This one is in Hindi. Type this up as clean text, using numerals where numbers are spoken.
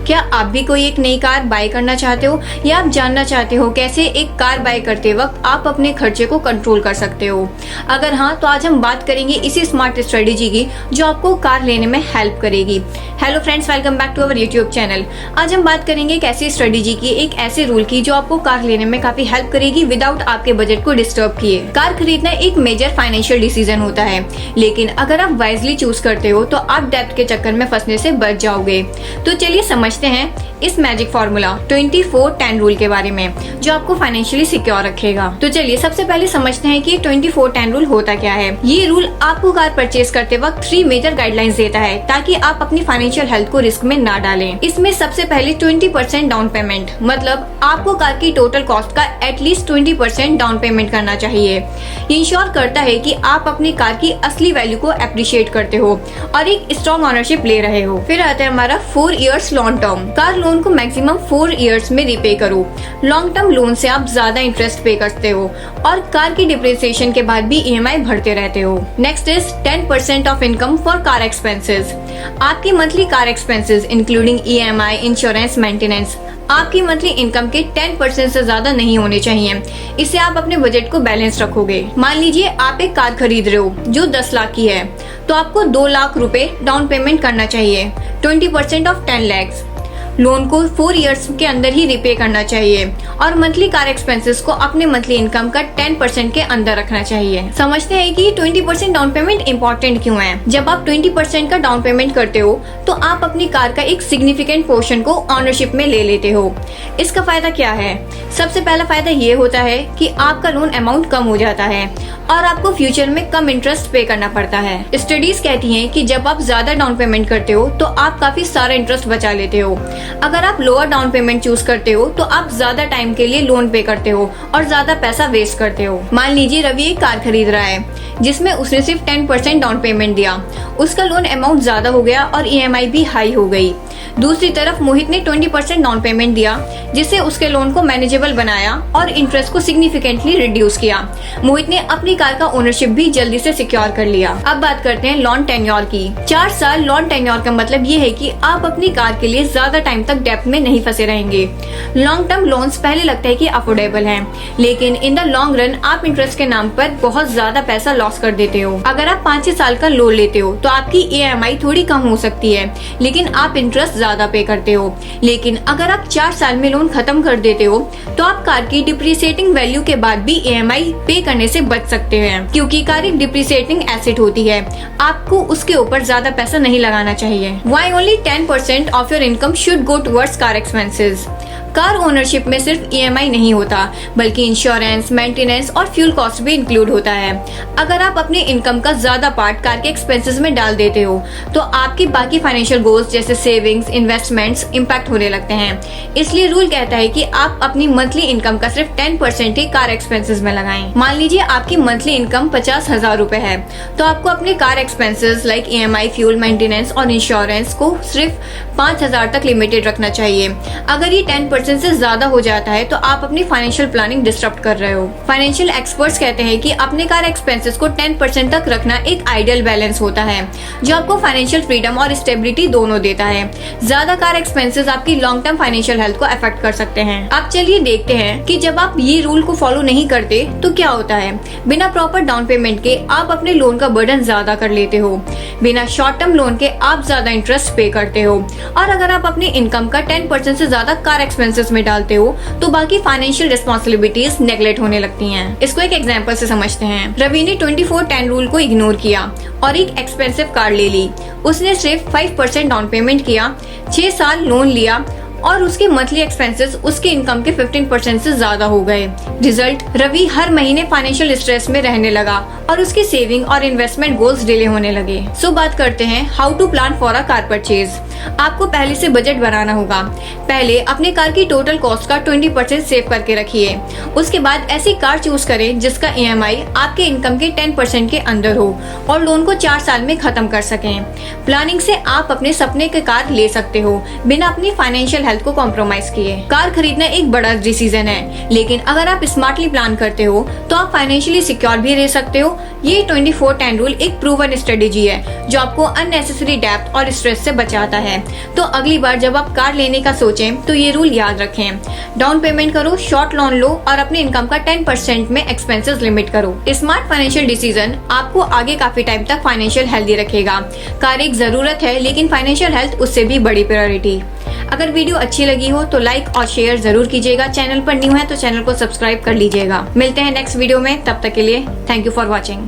क्या आप भी कोई एक नई कार बाय करना चाहते हो या आप जानना चाहते हो कैसे एक कार बाय करते वक्त आप अपने खर्चे को कंट्रोल कर सकते हो? अगर हाँ, तो आज हम बात करेंगे इसी स्मार्ट स्ट्रेटेजी की जो आपको कार लेने में हेल्प करेगी। Hello friends, welcome back to our YouTube channel. आज हम बात करेंगे एक ऐसी स्ट्रेटेजी की, एक ऐसे रूल की जो आपको कार लेने में काफी हेल्प करेगी विदाउट आपके बजट को डिस्टर्ब किए। कार खरीदना एक मेजर फाइनेंशियल डिसीजन होता है, लेकिन अगर आप वाइजली चूज करते हो तो आप डेब्ट के चक्कर में फंसने से बच जाओगे। तो चलिए समझते हैं इस मैजिक फॉर्मूला 24-10 रूल के बारे में जो आपको फाइनेंशियली सिक्योर रखेगा। तो चलिए सबसे पहले समझते हैं कि 24-10 रूल होता क्या है। ये रूल आपको कार परचेज करते वक्त 3 मेजर गाइडलाइंस देता है ताकि आप अपनी फाइनेंशियल हेल्थ को रिस्क में ना डालें। इसमें सबसे पहले 20% डाउन पेमेंट, मतलब आपको कार की टोटल कॉस्ट का एटलीस्ट 20% डाउन पेमेंट करना चाहिए। ये इंश्योर करता है कि आप अपनी कार की असली वैल्यू को अप्रिशिएट करते हो और एक स्ट्रॉन्ग ओनरशिप ले रहे हो। फिर आता है हमारा 4 years long term. Car loan को मैक्सिमम 4 इयर्स में रिपे करो। लॉन्ग टर्म लोन से आप ज्यादा इंटरेस्ट पे करते हो और कार की डिप्रिसिएशन के बाद भी EMI भरते रहते हो। Next is 10% of income for car expenses. आपकी monthly car expenses including EMI, insurance, maintenance आपकी मंथली इनकम के 10% से ज्यादा नहीं होने चाहिए। इससे आप अपने बजट को बैलेंस रखोगे। मान लीजिए आप एक कार खरीद रहे हो जो 10 लाख की है, तो आपको 2 लाख रुपए डाउन पेमेंट करना चाहिए। 20% ऑफ 10 लाख लोन को 4 इयर्स के अंदर ही रिपे करना चाहिए और मंथली कार एक्सपेंसेस को अपने मंथली इनकम का 10% के अंदर रखना चाहिए। समझते हैं कि 20% डाउन पेमेंट इम्पोर्टेंट क्यों है। जब आप 20% का डाउन पेमेंट करते हो तो आप अपनी कार का एक सिग्निफिकेंट पोर्शन को ऑनरशिप में ले लेते हो। इसका फायदा क्या है? सबसे पहला फायदा ये होता है कि आपका लोन अमाउंट कम हो जाता है और आपको फ्यूचर में कम इंटरेस्ट पे करना पड़ता है। स्टडीज कहती हैं कि जब आप ज्यादा डाउन पेमेंट करते हो तो आप काफी सारा इंटरेस्ट बचा लेते हो। अगर आप लोअर डाउन पेमेंट चूज करते हो तो आप ज्यादा टाइम के लिए लोन पे करते हो और ज्यादा पैसा वेस्ट करते हो। मान लीजिए रवि एक कार खरीद रहा है जिसमें उसने सिर्फ 10% डाउन पेमेंट दिया। उसका लोन अमाउंट ज्यादा हो गया और EMI भी हाई हो गई। दूसरी तरफ मोहित ने 20% डाउन पेमेंट दिया जिससे उसके लोन को मैनेजेबल बनाया और इंटरेस्ट को सिग्निफिकेंटली रिड्यूस किया। मोहित ने अपनी कार का ओनरशिप भी जल्दी से सिक्योर कर लिया। अब बात करते हैं लॉन्ग टेन्योर की। 4 साल लॉन्ग टेन्योर का मतलब ये है कि आप अपनी कार के लिए ज्यादा टाइम तक डेब्ट में नहीं फंसे रहेंगे। लॉन्ग टर्म लोन्स पहले लगता है कि अफोर्डेबल हैं, लेकिन इन द लॉन्ग रन आप इंटरेस्ट के नाम पर बहुत ज्यादा पैसा लॉस कर देते हो। अगर आप 5-6 साल का लोन लेते हो तो आपकी EMI थोड़ी कम हो सकती है, लेकिन आप इंटरेस्ट ज्यादा पे करते हो। लेकिन अगर आप 4 साल में लोन खत्म कर देते हो तो आप कार की डिप्रिसिएटिंग वैल्यू के बाद भी EMI पे करने से बच सकते हैं, क्योंकि कार एक डिप्रिसिएटिंग एसेट होती है। आपको उसके ऊपर ज्यादा पैसा नहीं लगाना चाहिए। Why only 10% of your income should go towards car expenses? Car ownership में सिर्फ EMI नहीं होता, बल्कि इंश्योरेंस, मेंटेनेंस और फ्यूल कॉस्ट भी इंक्लूड होता है। अगर आप अपने इनकम का ज्यादा पार्ट कार के एक्सपेंसेस में डाल देते हो तो आपकी बाकी फाइनेंशियल गोल्स जैसे सेविंग्स, इन्वेस्टमेंट्स इम्पैक्ट होने लगते हैं। इसलिए रूल कहता है कि आप अपनी मंथली इनकम का सिर्फ 10% ही कार एक्सपेंसेस में लगाएं। मान लीजिए आपकी मंथली इनकम 50,000 रुपए है, तो आपको अपने car expenses like EMI, fuel, maintenance और इंश्योरेंस को सिर्फ 5,000 तक लिमिटेड रखना चाहिए। अगर ये 10% से ज्यादा हो जाता है तो आप अपनी फाइनेंशियल प्लानिंग डिस्टर्ब कर रहे हो। फाइनेंशियल एक्सपर्ट्स कहते हैं कि अपने कार एक्सपेंसेस को 10% तक रखना एक आइडियल बैलेंस होता है जो आपको फाइनेंशियल फ्रीडम और स्टेबिलिटी दोनों देता है। ज्यादा कार एक्सपेंसेस आपकी लॉन्ग टर्म फाइनेंशियल हेल्थ को अफेक्ट कर सकते हैं। अब चलिए देखते हैं कि जब आप ये रूल को फॉलो नहीं करते तो क्या होता है। बिना प्रॉपर डाउन पेमेंट के आप अपने लोन का बर्डन ज्यादा कर लेते हो। बिना शॉर्ट टर्म लोन के आप ज्यादा इंटरेस्ट पे करते हो और अगर आप अपनी इनकम का 10% से ज्यादा कार एक्सपेंसेस में डालते हो तो बाकी फाइनेंशियल रिस्पॉन्सिबिलिटीज नेग्लेक्ट होने लगती हैं। इसको एक एग्जांपल से समझते हैं। रवि ने 24-10 रूल को इग्नोर किया और एक एक्सपेंसिव कार ले ली। उसने सिर्फ 5% डाउन पेमेंट किया, 6 साल लोन लिया और उसके मंथली एक्सपेंसेस उसके इनकम के 15% से ज्यादा हो गए। रिजल्ट, रवि हर महीने फाइनेंशियल स्ट्रेस में रहने लगा और उसके सेविंग और इन्वेस्टमेंट गोल्स डिले होने लगे। सो बात करते हैं how to plan for a car purchase. आपको पहले से बजट बनाना होगा। पहले अपने कार की टोटल कॉस्ट का 20% सेव करके रखिए। उसके बाद ऐसी कार चूज करें जिसका EMI आपके इनकम के 10% के अंदर हो और लोन को 4 साल में खत्म कर सकें। प्लानिंग से आप अपने सपने के कार ले सकते हो बिना अपनी फाइनेंशियल हेल्थ को कॉम्प्रोमाइज किए। कार खरीदना एक बड़ा डिसीजन है, लेकिन अगर आप स्मार्टली प्लान करते हो तो आप फाइनेंशियली सिक्योर भी रह सकते हो। ये 24-10 रूल एक प्रूवन स्ट्रेटेजी है जो आपको अननेसेसरी डेब्ट और स्ट्रेस से बचाता है। है। तो अगली बार जब आप कार लेने का सोचें तो ये रूल याद रखें। डाउन पेमेंट करो, शॉर्ट लोन लो और अपने इनकम का 10% में एक्सपेंसेस लिमिट करो। स्मार्ट फाइनेंशियल डिसीजन आपको आगे काफी टाइम तक फाइनेंशियल हेल्दी रखेगा। कार एक जरूरत है, लेकिन फाइनेंशियल हेल्थ उससे भी बड़ी प्रायोरिटी। अगर वीडियो अच्छी लगी हो तो लाइक और शेयर जरूर कीजिएगा। चैनल पर न्यू है तो चैनल को सब्सक्राइब कर लीजिएगा। मिलते हैं नेक्स्ट वीडियो में, तब तक के लिए थैंक यू फॉर वॉचिंग।